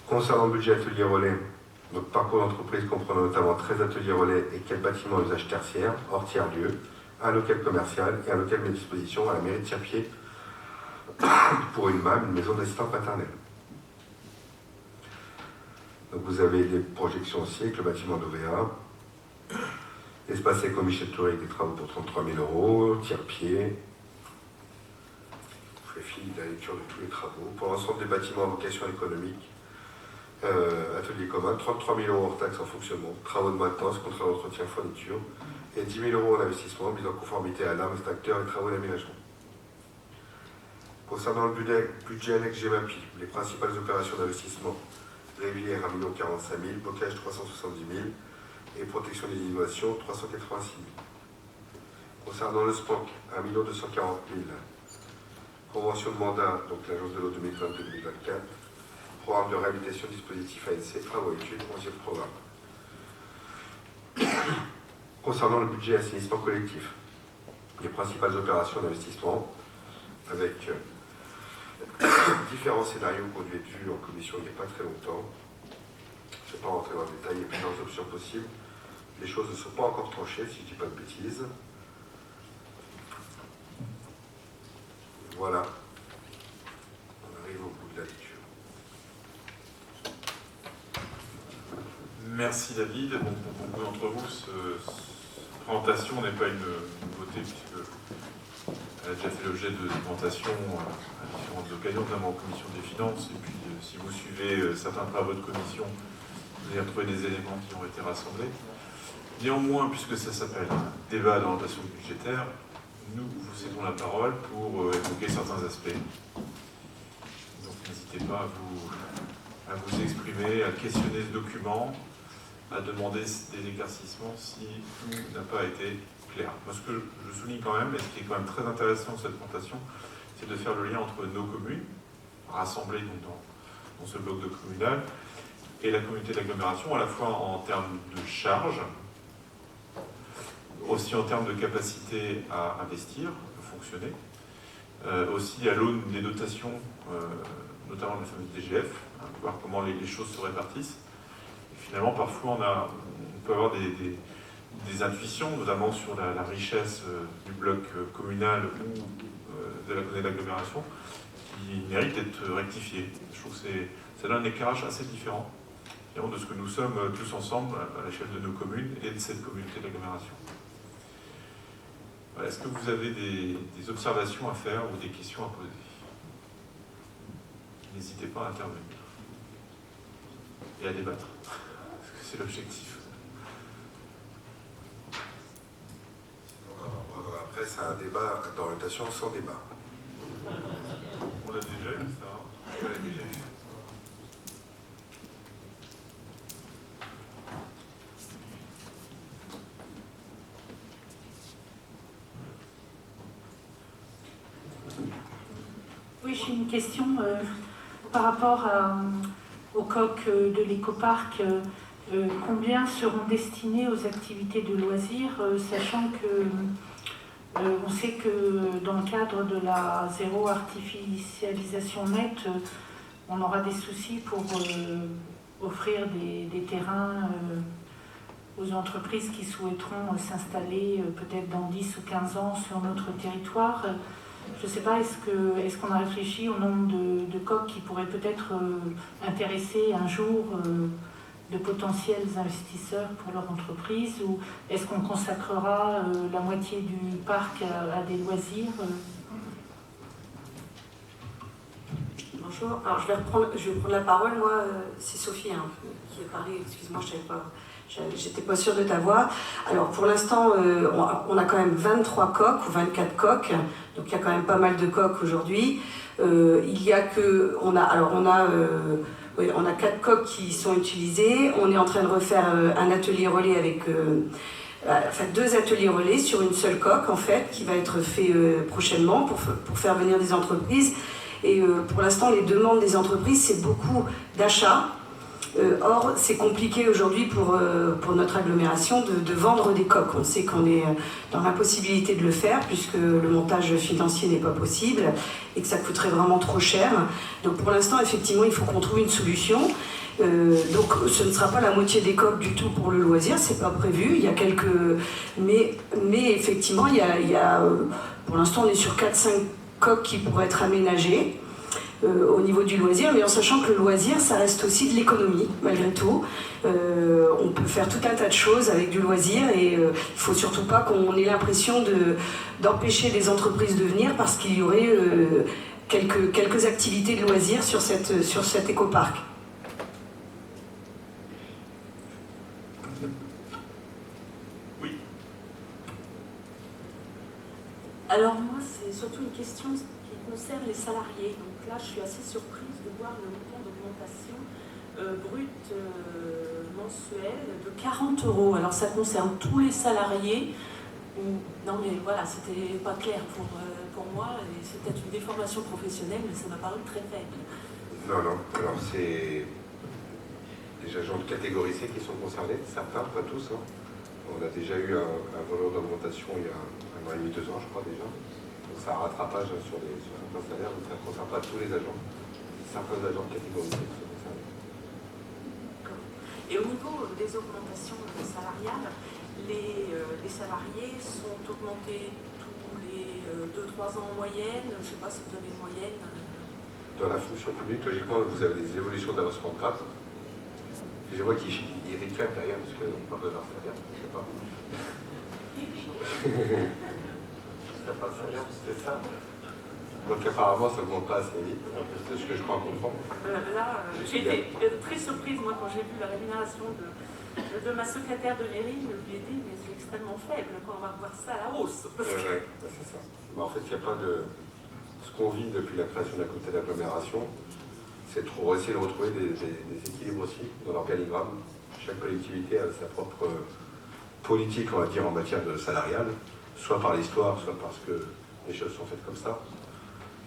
Concernant le budget atelier relais, notre parcours d'entreprise comprend notamment 13 ateliers relais et 4 bâtiments à usage tertiaire, hors tiers-lieu, un local commercial et un local mis à disposition à la mairie de Saint-Pied pour une MAM, une maison d'assistance maternelle. Donc vous avez des projections aussi avec le bâtiment d'OVA, espace éco-Michel Touré avec des travaux pour 33 000 €, tiers-pied. Je fais fini de la lecture de tous les travaux. Pour l'ensemble des bâtiments à vocation économique, atelier commun, 33 000 € hors taxes en fonctionnement, travaux de maintenance, contrat d'entretien, fourniture, et 10 000 € en investissement, mise en conformité à l'arme, extracteur et travaux d'aménagement. Concernant le budget annexe GEMAPI, les principales opérations d'investissement, Rivière 1 045 000, bocage 370 000 et protection des innovations 386 000. Concernant le SPANC, 1 240 000, convention de mandat, donc l'agence de l'eau 2022-2024, programme de réhabilitation dispositif ANC, travaux études, 11e programme. Concernant le budget assainissement collectif, les principales opérations d'investissement avec différents scénarios qu'on a vus en commission il n'y a pas très longtemps. Je ne vais pas rentrer dans le détail, il y a plusieurs options possibles. Les choses ne sont pas encore tranchées, si je ne dis pas de bêtises. Voilà. On arrive au bout de la lecture. Merci David. Bon, pour beaucoup d'entre vous, cette présentation n'est pas une nouveauté puisque elle a déjà fait l'objet de présentations à différentes occasions, notamment en commission des finances. Et puis, si vous suivez certains travaux de commission, vous allez retrouver des éléments qui ont été rassemblés. Néanmoins, puisque ça s'appelle un débat d'orientation budgétaire, nous vous cédons la parole pour évoquer certains aspects. Donc n'hésitez pas à vous exprimer, à questionner ce document, à demander des éclaircissements si tout n'a pas été clair. Moi, ce que je souligne quand même, et ce qui est quand même très intéressant dans cette présentation, c'est de faire le lien entre nos communes, rassemblées donc dans ce bloc de communal, et la communauté d'agglomération, à la fois en termes de charges, aussi en termes de capacité à investir, à fonctionner, aussi à l'aune des dotations, notamment de la fameuse DGF, voir comment les choses se répartissent. Et finalement, parfois, on peut avoir des intuitions, notamment sur la richesse du bloc communal ou de la communauté d'agglomération, qui méritent d'être rectifiées. Je trouve que ça donne un éclairage assez différent de ce que nous sommes tous ensemble à l'échelle de nos communes et de cette communauté d'agglomération. Voilà, est-ce que vous avez des observations à faire ou des questions à poser? N'hésitez pas à intervenir et à débattre, parce que c'est l'objectif. Après, c'est un débat d'orientation sans débat. On l'a déjà eu, ça. On l'a déjà eu. Oui, j'ai une question par rapport au coq de l'écoparc. Combien seront destinés aux activités de loisirs, sachant que on sait que dans le cadre de la zéro artificialisation nette, on aura des soucis pour offrir des terrains aux entreprises qui souhaiteront s'installer peut-être dans 10 ou 15 ans sur notre territoire. Je ne sais pas, est-ce qu'on a réfléchi au nombre de coqs qui pourraient peut-être intéresser un jour de potentiels investisseurs pour leur entreprise, ou est-ce qu'on consacrera la moitié du parc à des loisirs? Bonjour, alors je vais prendre la parole. Moi, c'est Sophie qui a parlé, excuse-moi, j'étais pas sûre de ta voix. Alors pour l'instant, on a quand même 23 coqs ou 24 coqs, donc il y a quand même pas mal de coqs aujourd'hui. On a 4 coqs qui sont utilisés. On est en train de refaire un atelier relais avec 2 ateliers relais sur une seule coque en fait, qui va être fait prochainement pour faire venir des entreprises. Et pour l'instant, les demandes des entreprises, c'est beaucoup d'achats Or, c'est compliqué aujourd'hui pour notre agglomération de vendre des coques. On sait qu'on est dans l'impossibilité de le faire puisque le montage financier n'est pas possible et que ça coûterait vraiment trop cher. Donc pour l'instant, effectivement, il faut qu'on trouve une solution. Donc ce ne sera pas la moitié des coques du tout pour le loisir, c'est pas prévu. Il y a mais effectivement, pour l'instant, on est sur 4-5 coques qui pourraient être aménagées. Au niveau du loisir, mais en sachant que le loisir, ça reste aussi de l'économie, malgré tout. On peut faire tout un tas de choses avec du loisir et il ne faut surtout pas qu'on ait l'impression d'empêcher les entreprises de venir parce qu'il y aurait quelques activités de loisirs sur cet écoparc. Oui. Alors moi, c'est surtout une question qui concerne les salariés. Donc là, je suis assez surprise de voir le montant d'augmentation brute mensuelle de 40 €. Alors ça concerne tous les salariés. Non mais voilà, c'était pas clair pour moi. Et c'est peut-être une déformation professionnelle, mais ça m'a paru très faible. Non, non. Alors c'est les agents de catégorie C qui sont concernés, certains, pas tous. Hein. On a déjà eu un volant d'augmentation il y a 1 an et demi, 2 ans, je crois déjà. Donc c'est un rattrapage sur certains salaires, donc ça ne concerne pas tous les agents. Certains agents de catégorie C qui sont concernés. Et au niveau des augmentations salariales, les salariés sont augmentés tous les 2-3 ans en moyenne. Je ne sais pas si vous avez une moyenne. Dans la fonction publique, logiquement, vous avez des évolutions d'avancement de grade. Je vois qu'ils réclament derrière, parce qu'on parle de leur salaire, je ne sais pas. C'est pas le salaire, c'est ça. Donc apparemment, ça ne monte pas assez vite, c'est ce que je crois comprendre. Là, j'ai été très surprise, moi, quand j'ai vu la rémunération de ma secrétaire de mairie. Je lui ai dit, mais c'est extrêmement faible quand on va revoir ça à la hausse. Ouais, c'est ça. Mais en fait, il n'y a pas de... Ce qu'on vit depuis la création de la communauté d'agglomération, c'est de essayer de retrouver des équilibres aussi dans l'organigramme. Chaque collectivité a sa propre politique, on va dire, en matière de salariale, soit par l'histoire, soit parce que les choses sont faites comme ça.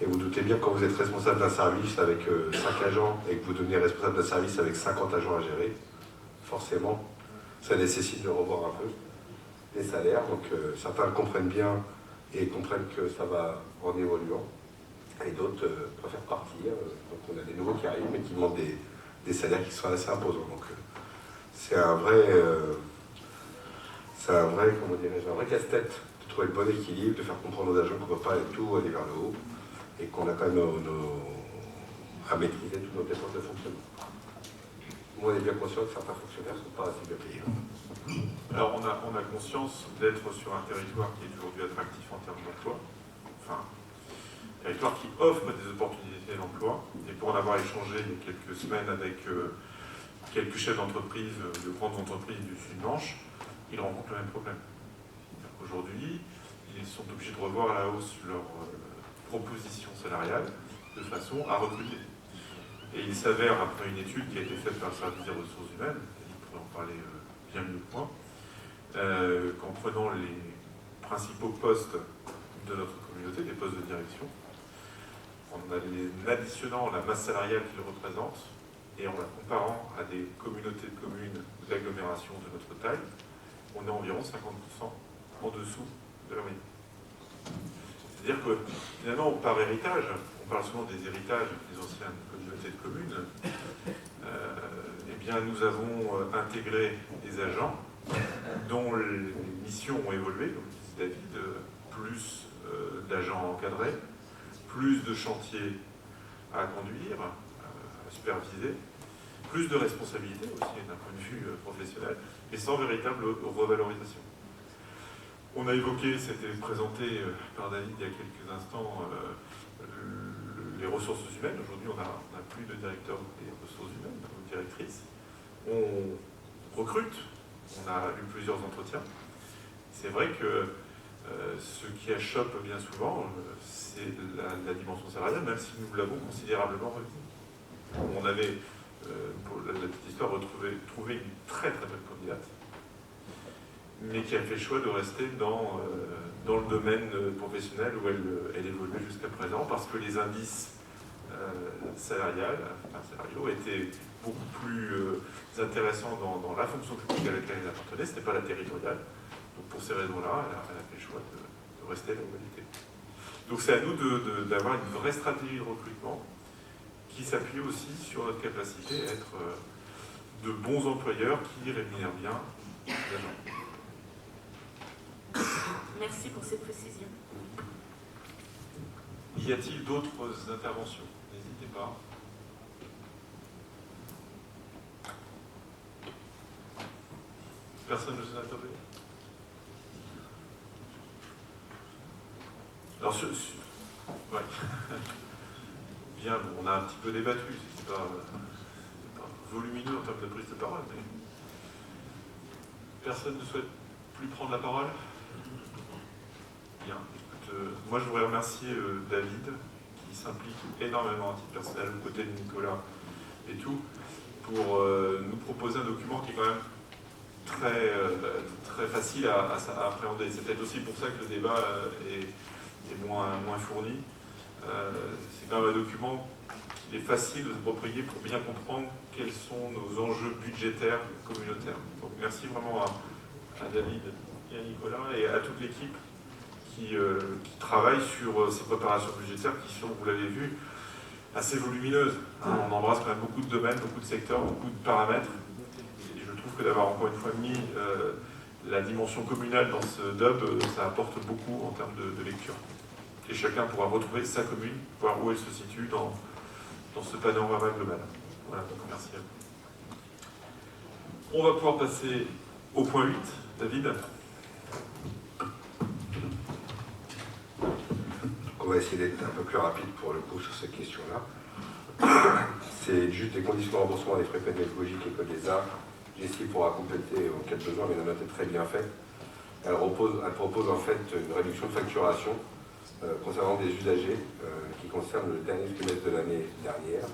Et vous doutez bien que quand vous êtes responsable d'un service avec 5 agents et que vous devenez responsable d'un service avec 50 agents à gérer, forcément, ça nécessite de revoir un peu les salaires. Donc certains comprennent bien et comprennent que ça va en évoluant. Et d'autres préfèrent partir. Donc on a des nouveaux qui arrivent, mais qui demandent des salaires qui sont assez imposants. Donc c'est un vrai comment dirais-je, un vrai casse-tête de trouver le bon équilibre, de faire comprendre aux agents qu'on ne peut pas tout aller vers le haut et qu'on a quand même à maîtriser toutes nos dépenses de fonctionnement. Moi, on est bien conscient que certains fonctionnaires ne sont pas assez bien payés. Alors on a conscience d'être sur un territoire qui est aujourd'hui attractif en termes d'emploi. Enfin, territoire qui offre des opportunités d'emploi. Et pour en avoir échangé il y a quelques semaines avec quelques chefs d'entreprise, de grandes entreprises du Sud-Manche, ils rencontrent le même problème. Aujourd'hui, ils sont obligés de revoir à la hausse leurs propositions salariales de façon à recruter. Et il s'avère, après une étude qui a été faite par le service des ressources humaines, il pourrait en parler bien mieux que moi, qu'en prenant les principaux postes de notre communauté, des postes de direction, en additionnant la masse salariale qu'ils représentent et en la comparant à des communautés de communes ou d'agglomérations de notre taille, on est environ 50% en dessous de la moyenne. C'est-à-dire que finalement, par héritage, on parle souvent des héritages des anciennes communautés de communes, eh bien nous avons intégré des agents dont les missions ont évolué, comme disait David, plus d'agents encadrés, plus de chantiers à conduire, à superviser, plus de responsabilités aussi d'un point de vue professionnel, et sans véritable revalorisation. On a évoqué, c'était présenté par David il y a quelques instants, les ressources humaines. Aujourd'hui, on n'a plus de directeur des ressources humaines, ou directrice. On recrute, on a eu plusieurs entretiens. C'est vrai que ce qui achoppe bien souvent, c'est la dimension salariale, même si nous l'avons considérablement réduit. On avait, pour la petite histoire, trouvé une très très belle candidate, mais qui a fait le choix de rester dans le domaine professionnel où elle évoluait jusqu'à présent, parce que les indices salariaux étaient beaucoup plus intéressants dans la fonction publique à laquelle elle appartenait, ce n'était pas la territoriale. Donc pour ces raisons-là, elle a fait le choix de rester là où elle était. Donc c'est à nous d'avoir une vraie stratégie de recrutement qui s'appuie aussi sur notre capacité à être de bons employeurs qui rémunèrent bien les agents. Merci pour ces précisions. Y a-t-il d'autres interventions? N'hésitez pas. Personne ne s'est interrogé? Alors, ouais. Bien, bon, on a un petit peu débattu, c'est pas volumineux en termes de prise de parole, mais personne ne souhaite plus prendre la parole? Bien, écoute, moi je voudrais remercier David, qui s'implique énormément à titre personnel aux côtés de Nicolas et tout, pour nous proposer un document qui est quand même très facile à appréhender. C'est peut-être aussi pour ça que le débat est moins fourni. C'est quand même un document qu'il est facile de se approprier pour bien comprendre quels sont nos enjeux budgétaires communautaires. Donc merci vraiment à David et à Nicolas et à toute l'équipe qui travaille sur ces préparations budgétaires qui sont, vous l'avez vu, assez volumineuses. On embrasse quand même beaucoup de domaines, beaucoup de secteurs, beaucoup de paramètres. Et je trouve que d'avoir encore une fois mis la dimension communale dans ce DUB, ça apporte beaucoup en termes de lecture. Et chacun pourra retrouver sa commune, voir où elle se situe dans ce panorama global. Voilà, donc merci à vous. On va pouvoir passer au point 8. David? On va essayer d'être un peu plus rapide pour le coup sur cette question-là. C'est juste des conditions de remboursement des frais pédagogiques École des Arts. Jessie pourra compléter en cas de besoin, mais la note est très bien faite. Elle propose en fait une réduction de facturation concernant des usagers qui concernent le dernier trimestre de l'année dernière,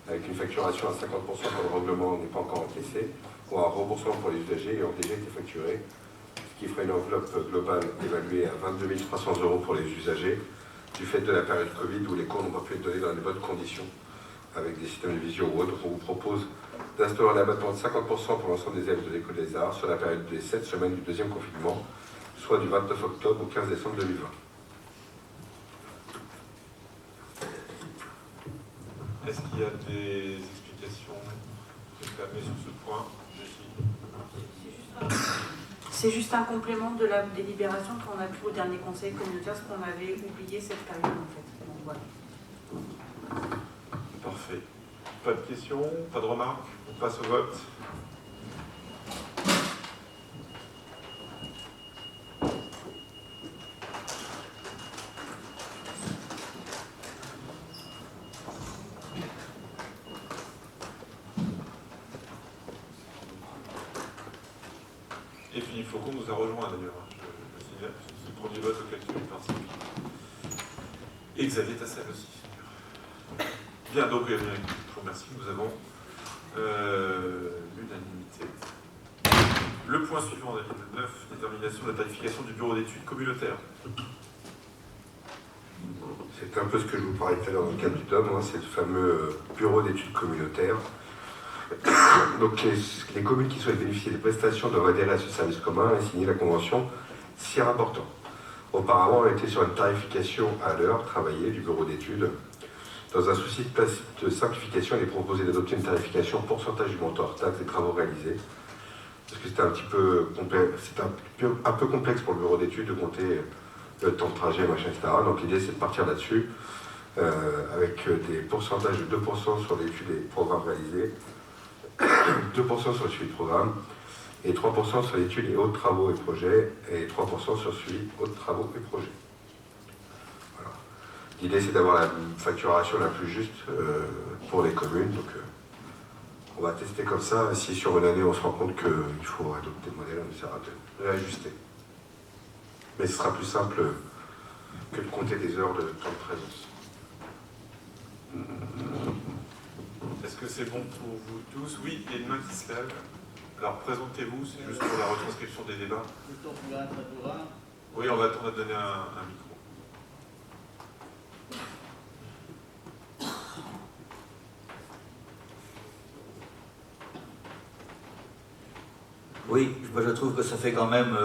avec une facturation à 50% quand le règlement n'est pas encore encaissé, ou un remboursement pour les usagers ayant déjà été facturés, ce qui ferait une enveloppe globale évaluée à 22 300 € pour les usagers, du fait de la période Covid où les cours n'ont pas pu être donnés dans les bonnes conditions, avec des systèmes de visio ou autres. Donc on vous propose d'instaurer un abattement de 50% pour l'ensemble des élèves de l'École des Arts sur la période des 7 semaines du deuxième confinement, soit du 29 octobre au 15 décembre 2020. Est-ce qu'il y a des explications réclamées sur ce point? C'est juste un complément de la délibération qu'on a pris au dernier conseil communautaire, parce qu'on avait oublié cette période en fait. Donc, voilà. Parfait. Pas de questions, pas de remarques? On passe au vote. Et Philippe Faucon nous a rejoint d'ailleurs. Je signale, c'est le premier vote auquel tu participes. Et Xavier Tassel aussi. Bien, donc, je vous remercie. Nous avons l'unanimité. Le point suivant, David, 9, détermination de la tarification du bureau d'études communautaires. C'est un peu ce que je vous parlais tout à l'heure dans le cadre du DOM, hein, c'est le fameux bureau d'études communautaires. Donc les communes qui souhaitent bénéficier des prestations doivent adhérer à ce service commun et signer la convention s'y rapportant. Auparavant, on était sur une tarification à l'heure travaillée du bureau d'études. Dans un souci de simplification, il est proposé d'adopter une tarification pourcentage du montant hors taxe des travaux réalisés. Parce que c'était un petit peu complexe, un peu complexe pour le bureau d'études de compter le temps de trajet, machin, etc. Donc l'idée c'est de partir là-dessus, avec des pourcentages de 2% sur l'étude et programmes réalisés, 2% sur le suivi de programme, et 3% sur l'étude et autres travaux et projets, et 3% sur le suivi autres travaux et projets. Voilà. L'idée c'est d'avoir la facturation la plus juste pour les communes. Donc, on va tester comme ça. Si sur une année on se rend compte qu'il faut adopter le modèle, on essaiera de réajuster. Mais ce sera plus simple que de compter des heures de temps de présence. Est-ce que c'est bon pour vous tous? Oui, il y a une main qui se lève. Alors présentez-vous, c'est juste pour la retranscription des débats. Oui, on va te donner un micro. Oui, moi je trouve que ça fait quand même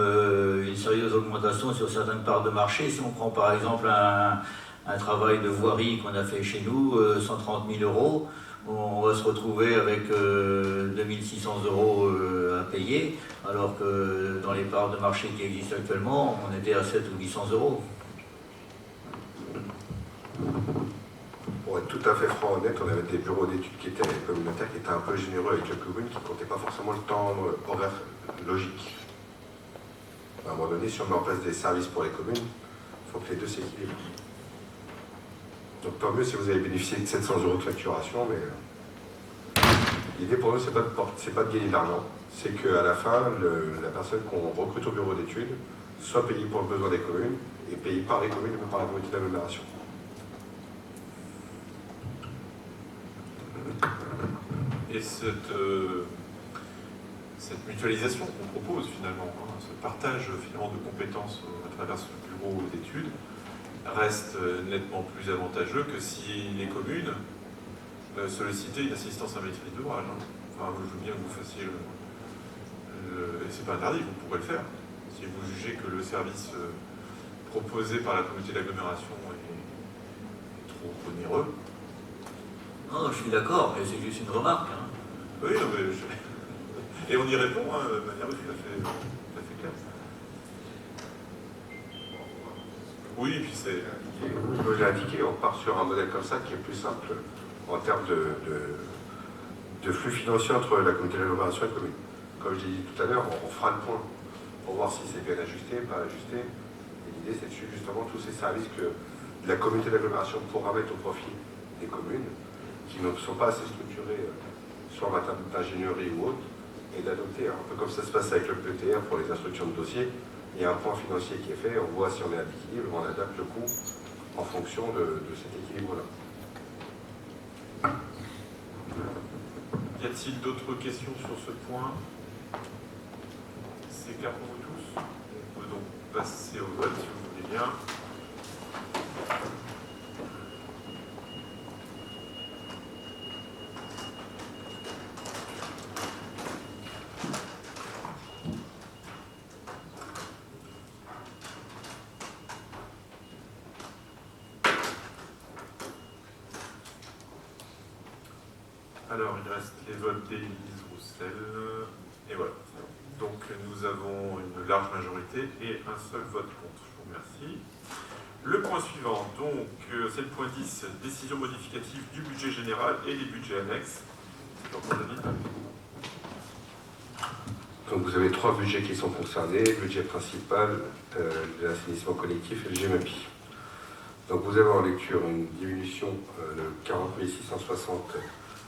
une sérieuse augmentation sur certaines parts de marché. Si on prend par exemple un travail de voirie qu'on a fait chez nous, 130 000 euros, on va se retrouver avec 2600 euros à payer, alors que dans les parts de marché qui existent actuellement, on était à 7 ou 800 euros. Pour être tout à fait franc honnête, on avait des bureaux d'études qui étaient communautaires, qui étaient un peu généreux avec les communes, qui ne comptaient pas forcément le temps horaire logique. À un moment donné, si on met en place des services pour les communes, il faut que les deux s'équilibrent. Donc tant mieux si vous avez bénéficié de 700 euros de facturation, mais l'idée pour nous, c'est pas de gagner de l'argent. C'est qu'à la fin, la personne qu'on recrute au bureau d'études soit payée pour le besoin des communes et payée par les communes et pas par la communauté d'agglomération. Et cette mutualisation qu'on propose finalement, ce partage finalement de compétences à travers ce bureau d'études, reste nettement plus avantageux que si les communes sollicitaient une assistance à maîtrise d'ouvrage. Enfin, je veux bien que vous fassiez et c'est pas interdit, vous pourrez le faire. Si vous jugez que le service proposé par la communauté d'agglomération est trop onéreux. Non, je suis d'accord, mais c'est juste une remarque. Hein. Oui, non, mais et on y répond de manière tout à fait claire. Oui, et puis c'est... Comme je l'ai indiqué, on part sur un modèle comme ça qui est plus simple en termes de flux financiers entre la communauté d'agglomération et la commune. Comme je l'ai dit tout à l'heure, on fera le point pour voir si c'est bien ajusté, pas ajusté. Et l'idée, c'est de suivre justement tous ces services que la communauté d'agglomération pourra mettre au profit des communes qui ne sont pas assez structurées, soit en matière d'ingénierie ou autre, et d'adopter, un peu comme ça se passe avec le PETR pour les instructions de dossier. Il y a un point financier qui est fait, on voit si on est à l'équilibre, on adapte le coût en fonction de cet équilibre-là. Y a-t-il d'autres questions sur ce point? C'est clair pour vous tous? On peut donc passer au vote si vous voulez bien. Alors, il reste les votes d'Élise Roussel. Et voilà. Donc, nous avons une large majorité et un seul vote contre. Je vous remercie. Le point suivant, donc, c'est le point 10, décision modificative du budget général et des budgets annexes. Donc vous avez trois budgets qui sont concernés, le budget principal, de l'assainissement collectif et le GMAPI. Donc vous avez en lecture une diminution de 40 660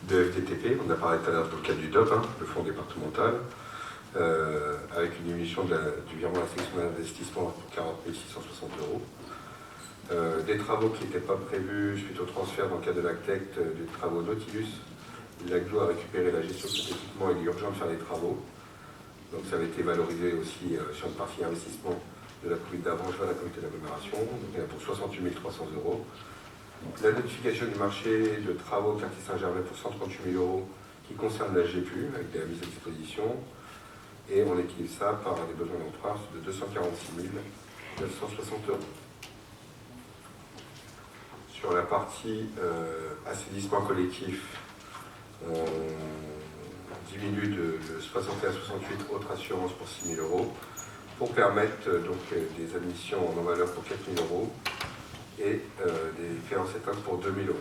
de FDTP, on a parlé tout à l'heure dans le cadre du DOP, le fonds départemental, avec une diminution du virement à la section d'investissement pour 40 660 euros. Des travaux qui n'étaient pas prévus suite au transfert dans le cadre de l'ACTECT des travaux Nautilus. L'AGLO a récupéré la gestion de cet équipement, il est urgent de faire des travaux. Donc ça avait été valorisé aussi sur une partie investissement de la commune d'Avranches vers la communauté d'agglomération, donc il y en a pour 68 300 euros. La notification du marché de travaux au quartier Saint-Germain pour 138 000 euros qui concerne la GPU avec la mise à disposition. Et on équilibre ça par des besoins d'emprunt de 246 960 euros. Sur la partie assainissement collectif, on diminue de 61 à 68 autres assurances pour 6 000 euros pour permettre donc des admissions en non-valeur pour 4 000 euros et des créances éteintes pour 2 000 euros.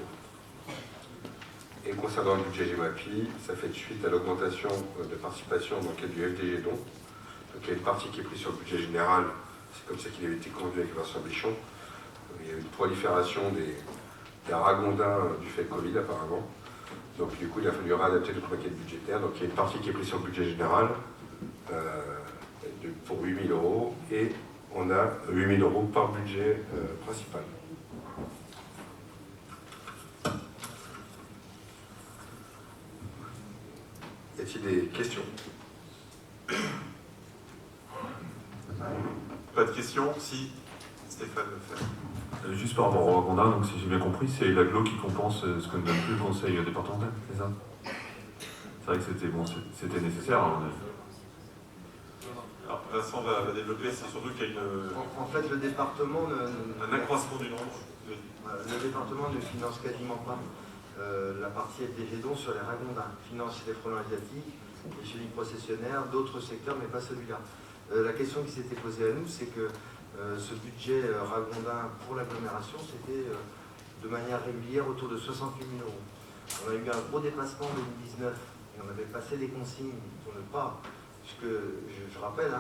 Et concernant le budget GMAPI, ça fait suite à l'augmentation de participation dans le cadre du FDG don. Donc il y a une partie qui est prise sur le budget général, c'est comme ça qu'il avait été conduit avec Vincent Bichon. Il y a eu une prolifération des ragondins du fait de Covid apparemment. Donc du coup il a fallu réadapter le paquet budgétaire. Donc il y a une partie qui est prise sur le budget général pour 8 000 euros et on a 8 000 euros par budget principal. Y a-t-il des questions? Pas de questions? Si, Stéphane le fait. Juste par rapport au Rwanda, donc si j'ai bien compris, c'est l'AGLO qui compense ce que ne donne plus le conseil départemental, c'est ça? C'est vrai que c'était bon, c'était nécessaire. Alors, Vincent va développer, c'est surtout qu'il y a En fait, le département un accroissement du nombre. le département ne finance quasiment pas la partie FDG dons sur les ragondins. Finance les frelons asiatiques, les chenilles processionnaires, d'autres secteurs, mais pas celui-là. La question qui s'était posée à nous, c'est que ce budget ragondin pour l'agglomération, c'était de manière régulière autour de 68 000 euros. On a eu un gros dépassement en 2019 et on avait passé des consignes pour ne pas, puisque je rappelle,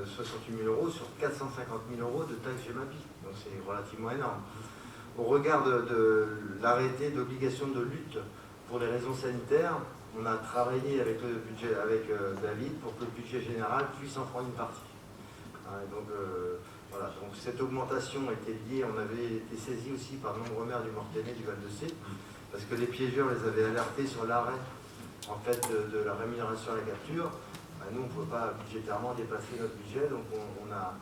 68 000 euros sur 450 000 euros de taxes GEMAPI, donc c'est relativement énorme. Au regard de l'arrêté d'obligation de lutte pour les raisons sanitaires, on a travaillé avec le budget, avec David pour que le budget général puisse en prendre une partie. Donc voilà, donc cette augmentation était liée, on avait été saisi aussi par de nombreux maires du Mortainais, du Val-de-Cé, parce que les piégeurs les avaient alertés sur l'arrêt en fait de la rémunération à la capture. Nous, on ne pouvait pas budgétairement dépasser notre budget, donc on a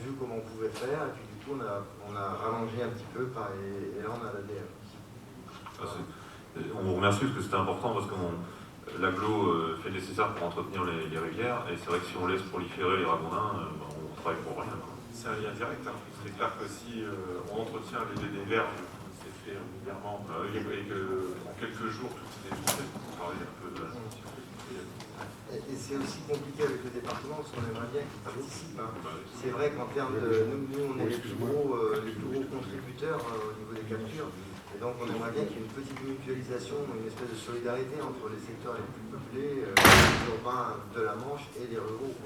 vu comment on pouvait faire, et puis du coup on a rallongé un petit peu, et là on a l'ADM. On vous remercie parce que c'était important, parce que l'agglo fait le nécessaire pour entretenir les rivières, et c'est vrai que si on laisse proliférer les ragondins, on travaille pour rien. C'est un lien direct. C'est clair que si on entretient les verges, c'est fait régulièrement, et qu'en quelques jours tout est défoncé, on travaille un peu de la solution. Et c'est aussi compliqué avec le département parce qu'on aimerait bien qu'ils participent. C'est vrai qu'en termes de... Nous, on est les plus gros contributeurs au niveau des captures. Et donc on aimerait bien qu'il y ait une petite mutualisation, une espèce de solidarité entre les secteurs les plus peuplés, les urbains de la Manche et les ruraux.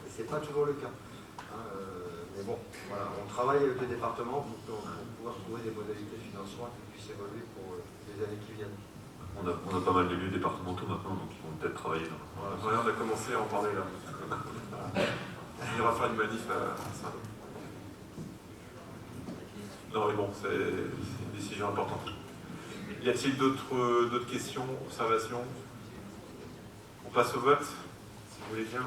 Et c'est pas toujours le cas. Mais bon, voilà, on travaille avec le département pour pouvoir trouver des modalités de financement qui puissent évoluer pour les années qui viennent. On a pas mal d'élus départementaux maintenant, donc ils vont peut-être travailler là. Voilà, on a commencé à en parler là. On ira faire une manif à Saint-Lô. Non mais bon, c'est une décision importante. Y a-t-il d'autres questions, observations? On passe au vote, si vous voulez bien.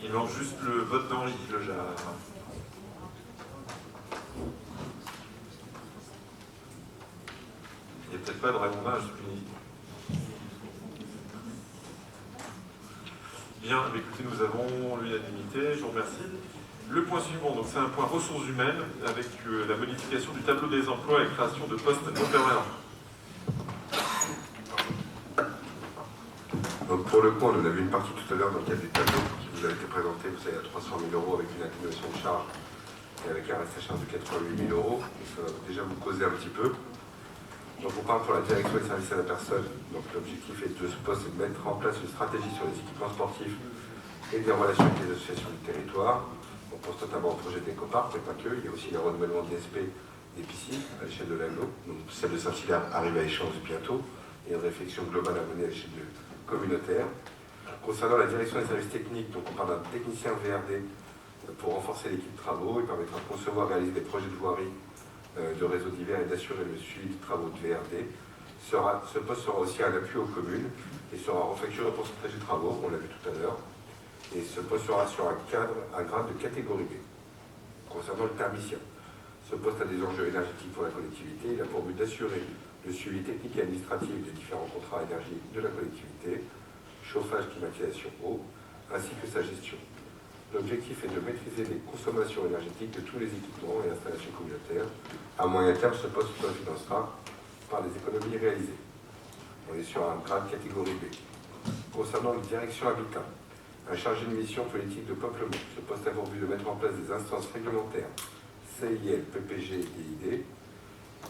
Il manque juste le vote d'Henri Lejard. Il n'y a peut-être pas de ragondin à Jupigny. Bien, écoutez, nous avons l'unanimité, je vous remercie. Le point suivant, donc c'est un point ressources humaines avec la modification du tableau des emplois et la création de postes non permanents. Donc pour le coup, on en a vu une partie tout à l'heure dans le cadre du tableau qui vous a été présenté, vous savez, à 300 000 euros avec une atténuation de charge et avec un reste à charge de 88 000 euros. Donc ça va déjà vous causer un petit peu. Donc on parle pour la direction des services à la personne. Donc l'objectif de ce poste est de mettre en place une stratégie sur les équipements sportifs et des relations avec les associations du territoire. On pense notamment au projet d'Ecopark, mais pas que. Il y a aussi le renouvellement de l'ISP des piscines à l'échelle de l'Aglo. Donc celle de Saint-Hilaire arrive à échéance bientôt. Et une réflexion globale à mener à l'échelle communautaire. Concernant la direction des services techniques, donc on parle d'un technicien VRD pour renforcer l'équipe de travaux. Il permettra de concevoir et réaliser des projets de voirie de réseaux divers et d'assurer le suivi des travaux de VRD. Ce poste sera aussi un appui aux communes et sera refacturé au pourcentage des travaux, on l'a vu tout à l'heure. Et ce poste sera sur un grade de catégorie B. Concernant le thermicien, ce poste a des enjeux énergétiques pour la collectivité. Il a pour but d'assurer le suivi technique et administratif des différents contrats énergie de la collectivité, chauffage, climatisation, eau, ainsi que sa gestion. L'objectif est de maîtriser les consommations énergétiques de tous les équipements et installations communautaires. À moyen terme, ce poste se financera par les économies réalisées. On est sur un grade catégorie B. Concernant la direction habitat, un chargé de mission politique de peuplement. Ce poste a pour but de mettre en place des instances réglementaires, CIL, PPG et ID.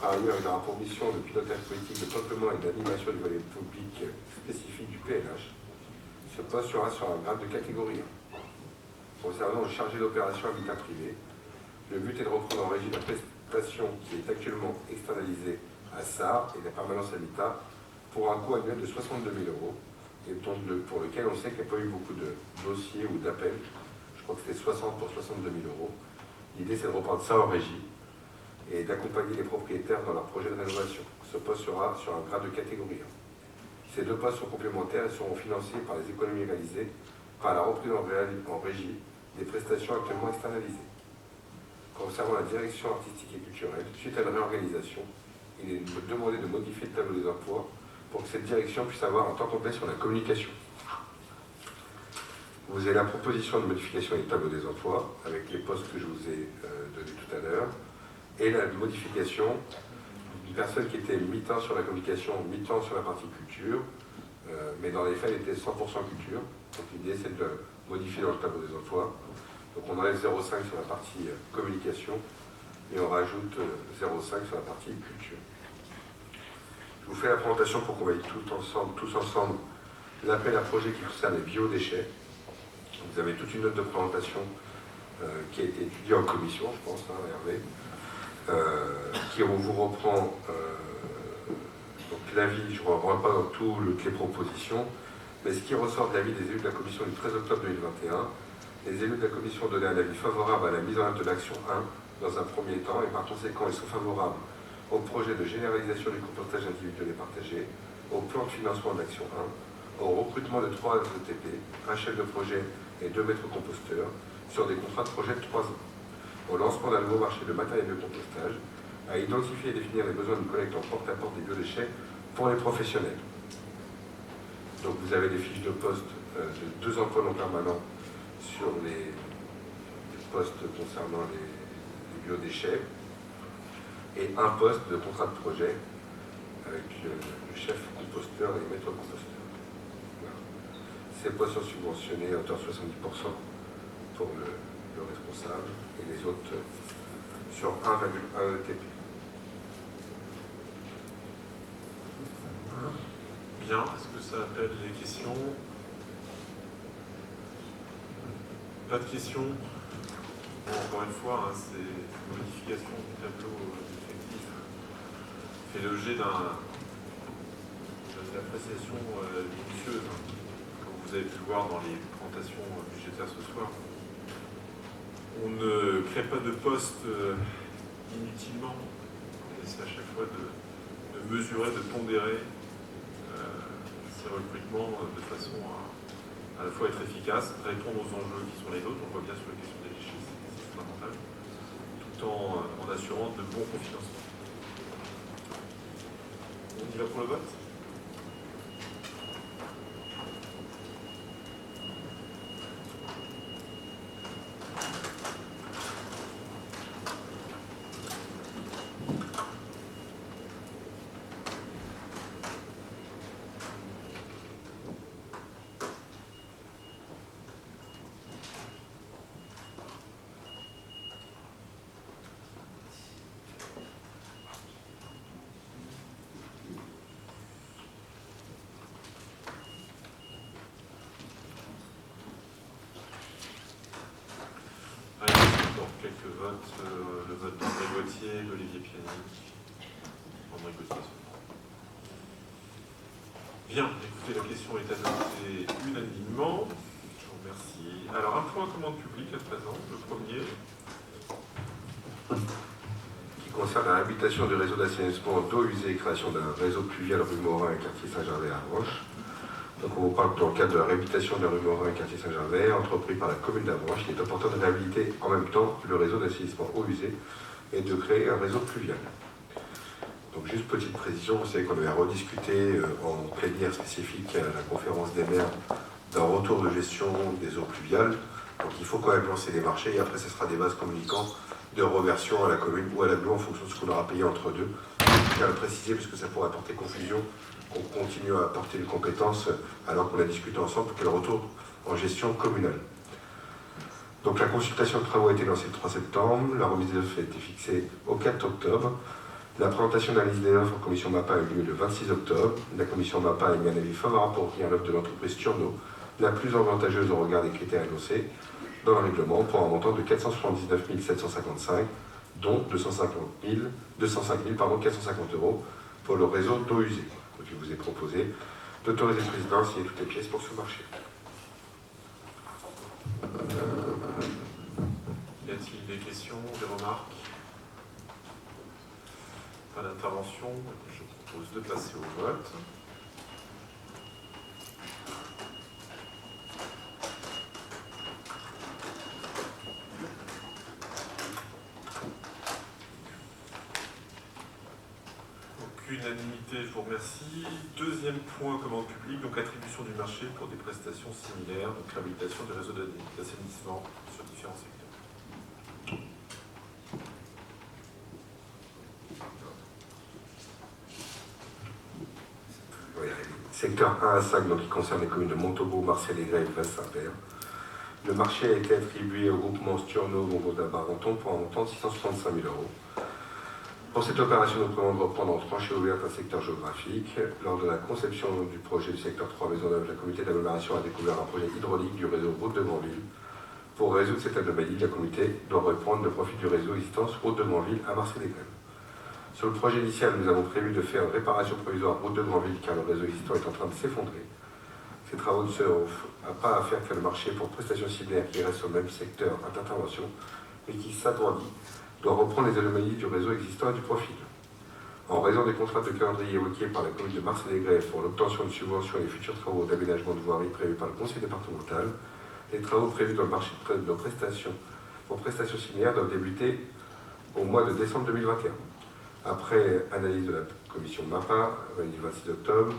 Par ailleurs, il aura pour mission de pilotage politique de peuplement et d'animation du volet public spécifique du PNH. Ce poste sera sur un grade de catégorie 1. Concernant le chargé d'opération habitat privé, le but est de reprendre en régie la prestation qui est actuellement externalisée à SAR et la permanence habitat pour un coût annuel de 62 000 euros, et pour lequel on sait qu'il n'y a pas eu beaucoup de dossiers ou d'appels. Je crois que c'était 60 pour 62 000 euros. L'idée, c'est de reprendre ça en régie et d'accompagner les propriétaires dans leur projet de rénovation. Ce poste sera sur un grade de catégorie 1. Ces deux postes sont complémentaires et seront financés par les économies réalisées par la reprise en régie des prestations actuellement externalisées. Concernant la direction artistique et culturelle, suite à la réorganisation, il est demandé de modifier le tableau des emplois pour que cette direction puisse avoir un temps complet sur la communication. Vous avez la proposition de modification du tableau des emplois avec les postes que je vous ai donnés tout à l'heure et la modification d'une personne qui était mi-temps sur la communication, mi-temps sur la partie culture, mais dans les faits, elle était 100% culture. Donc l'idée, c'est de modifier dans le tableau des emplois. Donc on enlève 0,5 sur la partie communication et on rajoute 0,5 sur la partie culture. Je vous fais la présentation pour qu'on voie tous ensemble l'appel à projet qui concerne les biodéchets. Vous avez toute une note de présentation qui a été étudiée en commission, je pense, hein, Hervé, qui vous reprend donc l'avis. Je ne reprends pas dans toutes les propositions, mais ce qui ressort de l'avis des élus de la commission du 13 octobre 2021, les élus de la commission ont donné un avis favorable à la mise en œuvre de l'action 1 dans un premier temps, et par conséquent, ils sont favorables au projet de généralisation du compostage individuel et partagé, au plan de financement de l'action 1, au recrutement de 3 ETP, un chef de projet et 2 maîtres composteurs, sur des contrats de projet de 3 ans, au lancement d'un nouveau marché de matériel de compostage, à identifier et définir les besoins d'une collecte en porte-à-porte des biodéchets pour les professionnels. Donc vous avez des fiches de poste de 2 emplois non permanents sur les postes concernant les biodéchets et un poste de contrat de projet avec le chef composteur et le maître composteur. Voilà. Ces postes sont subventionnés à hauteur de 70% pour le responsable et les autres sur 1,1 ETP. Bien, est-ce que ça appelle les questions? Pas de questions? Bon, encore une fois, hein, c'est une modification du tableau effectif fait l'objet d'une appréciation minutieuse, hein, comme vous avez pu le voir dans les présentations budgétaires ce soir. On ne crée pas de poste inutilement. On essaie à chaque fois de mesurer, de pondérer ces recrutements de façon à la fois être efficace, répondre aux enjeux qui sont les nôtres, on voit bien sur la question des déchets, c'est fondamental, tout en assurant de bons cofinancements. On y va pour le vote? Quelques votes, le vote d'André Gauthier, d'Olivier Piani. André Gauthier. Bien, écoutez, la question est adoptée unanimement. Je vous remercie. Alors, un point commande publique à présent, le premier. Qui concerne la réhabilitation du réseau d'assainissement d'eau usée et création d'un réseau pluvial rue Morin et quartier Saint-Gervais à Avranches. Donc on vous parle que dans le cadre de la réhabilitation de la rue Morin et quartier Saint-Gervais, entrepris par la commune d'Avranches, il est important de réhabiliter en même temps le réseau d'assainissement eau usée et de créer un réseau pluvial. Donc juste petite précision, vous savez qu'on avait rediscuté en plénière spécifique à la conférence des maires d'un retour de gestion des eaux pluviales. Donc il faut quand même lancer des marchés et après ce sera des bases communicantes de reversion à la commune ou à l'agglo en fonction de ce qu'on aura payé entre deux. Je tiens à le préciser parce que ça pourrait apporter confusion. On continue à apporter une compétence alors qu'on a discuté ensemble pour qu'elle retourne en gestion communale. Donc la consultation de travaux a été lancée le 3 septembre, la remise des offres a été fixée au 4 octobre, la présentation de la liste des offres en commission MAPA a eu lieu le 26 octobre, la commission MAPA a émis un avis favorable pour obtenir l'offre de l'entreprise Turno, la plus avantageuse au regard des critères énoncés dans le règlement pour un montant de 479 755, dont 205 450 € pour le réseau d'eau usée. Donc, je vous ai proposé d'autoriser le président à signer toutes les pièces pour ce marché. Y a-t-il des questions, des remarques? Pas d'intervention. Je propose de passer au vote. unanimité, je vous remercie. Deuxième point, commande publique, donc attribution du marché pour des prestations similaires, donc réhabilitation du réseau d'assainissement sur différents secteurs. Oui, secteur 1 à 5, donc qui concerne les communes de Montauban, Marseille-les-Grès et Brest-Saint-Père. Le marché a été attribué au groupement Sturno Montauban-Barenton pour un montant de 665 000 euros. Pour cette opération, nous prévoyons de reprendre en tranchée ouverte un secteur géographique. Lors de la conception du projet du secteur 3 Maisonneuve, la communauté d'agglomération a découvert un projet hydraulique du réseau route de Granville. Pour résoudre cette anomalie, la communauté doit reprendre le profit du réseau existant route de Granville à Marseille-les-Grès. Sur le projet initial, nous avons prévu de faire une réparation provisoire route de Granville car le réseau existant est en train de s'effondrer. Ces travaux ne seront pas à faire que le marché pour prestations similaires qui reste au même secteur d'intervention, mais qui s'agrandit, doit reprendre les anomalies du réseau existant et du profil. En raison des contraintes de calendrier évoquées par la commune de Marseille-les-Grès pour l'obtention de subventions et les futurs travaux d'aménagement de voirie prévus par le conseil départemental, les travaux prévus dans le marché de prestations pour prestations similaires doivent débuter au mois de décembre 2021. Après analyse de la commission MAPA, réunie le 26 octobre,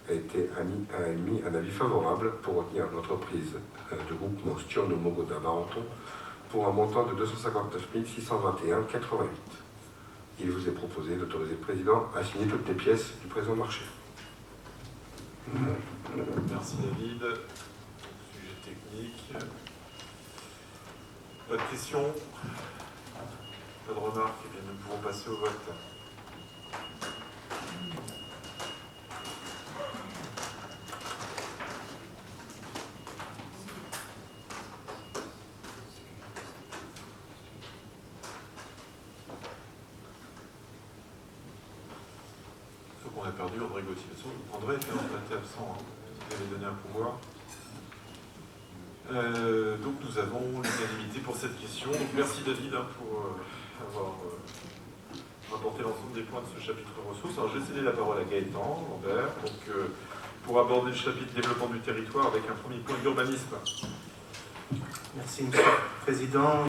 a émis un avis favorable pour retenir l'entreprise de groupement Sturno Montauban-Barenton pour un montant de 259 621,88. Il vous est proposé d'autoriser le président à signer toutes les pièces du présent marché. Merci David. Sujet technique. Pas de questions? Pas de remarques? Eh bien, nous pouvons passer au vote. On a perdu André Gauthier. André était absent, hein. Vous avez donné un pouvoir. Donc nous avons l'unanimité pour cette question. Donc, merci David pour avoir rapporté l'ensemble des points de ce chapitre ressources. Alors je vais céder la parole à Gaëtan Lambert pour aborder le chapitre développement du territoire avec un premier point d'urbanisme. Merci Monsieur le Président.